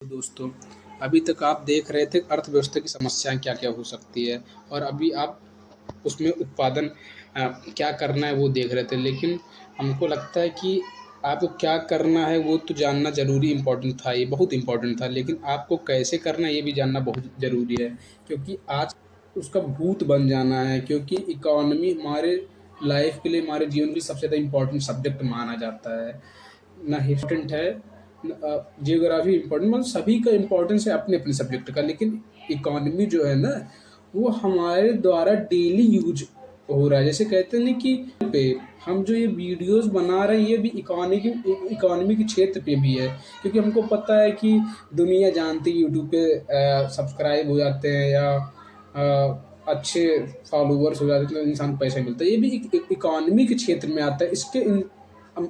दोस्तों, अभी तक आप देख रहे थे अर्थव्यवस्था की समस्याएँ क्या-क्या हो सकती है और अभी आप उसमें उत्पादन क्या करना है वो देख रहे थे। लेकिन हमको लगता है कि आपको क्या करना है वो तो जानना ज़रूरी इम्पोर्टेंट था, ये बहुत इम्पोर्टेंट था। लेकिन आपको कैसे करना है ये भी जानना बहुत ज़रूरी है, क्योंकि आज उसका भूत बन जाना है, क्योंकि इकॉनमी हमारे लाइफ़ के लिए, हमारे जीवन की सबसे ज़्यादा इम्पोर्टेंट सब्जेक्ट माना जाता है। ना इम्पोर्टेंट है जियोग्राफी इम्पोर्टेंट, मतलब सभी का इम्पोर्टेंस है अपने-अपने सब्जेक्ट का। लेकिन इकोनॉमी जो है ना, वो हमारे द्वारा डेली यूज हो रहा है। जैसे कहते हैं ना कि पे हम जो ये वीडियोस बना रहे हैं ये भी इकोनॉमी के क्षेत्र पे भी है, क्योंकि हमको पता है कि दुनिया जानती है यूट्यूब पे सब्सक्राइब हो जाते हैं या अच्छे फॉलोवर्स हो जाते हैं तो इंसान को पैसा मिलता है। ये भी इकोनॉमी के क्षेत्र में आता है, इसके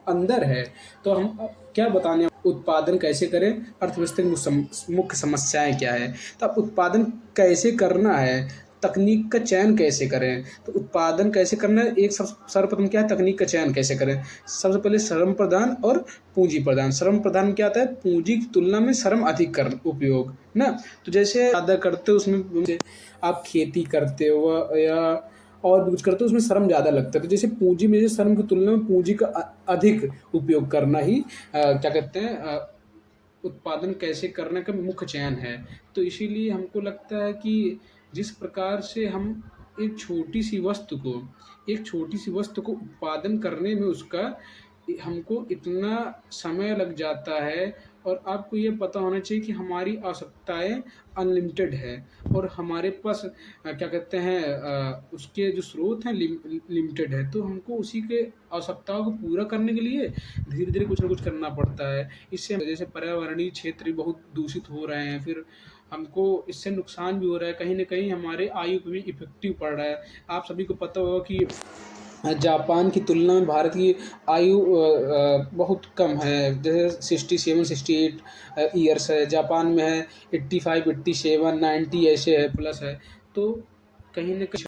अंदर है। तो हम क्या बताने, उत्पादन कैसे करें, अर्थव्यवस्था की मुख्य समस्याएं क्या है। तो अब उत्पादन कैसे करना है, तकनीक का चयन कैसे करें। तो उत्पादन कैसे करना है, एक सर्वप्रथम क्या है, तकनीक का चयन कैसे करें। सबसे पहले श्रम प्रदान और पूंजी प्रदान। श्रम प्रदान क्या आता है, पूंजी की तुलना में श्रम अधिक कर उपयोग ना। तो जैसे ज़्यादा करते हो उसमें आप खेती करते हो या और भी कुछ करते हो, उसमें श्रम ज़्यादा लगता है। तो जैसे पूंजी में, जैसे श्रम की तुलना में पूंजी का अधिक उपयोग करना ही क्या कहते हैं उत्पादन कैसे करने का मुख्य चयन है। तो इसीलिए हमको लगता है कि जिस प्रकार से हम एक छोटी सी वस्तु को उत्पादन करने में उसका हमको इतना समय लग जाता है, और आपको ये पता होना चाहिए कि हमारी आवश्यकताएं अनलिमिटेड है और हमारे पास क्या कहते हैं उसके जो स्रोत हैं लिमिटेड है। तो हमको उसी के आवश्यकताओं को पूरा करने के लिए धीरे धीरे कुछ ना कुछ करना पड़ता है। इससे जैसे पर्यावरणीय क्षेत्र भी बहुत दूषित हो रहे हैं, फिर हमको इससे नुकसान भी हो रहा है, कहीं ना कहीं हमारे आयु पे भी इफेक्टिव पड़ रहा है। आप सभी को पता होगा कि जापान की तुलना में भारत की आयु बहुत कम है। जैसे 67-68 ईयर्स है, जापान में है 85, 87, 90 ऐसे है प्लस है। तो कहीं न कहीं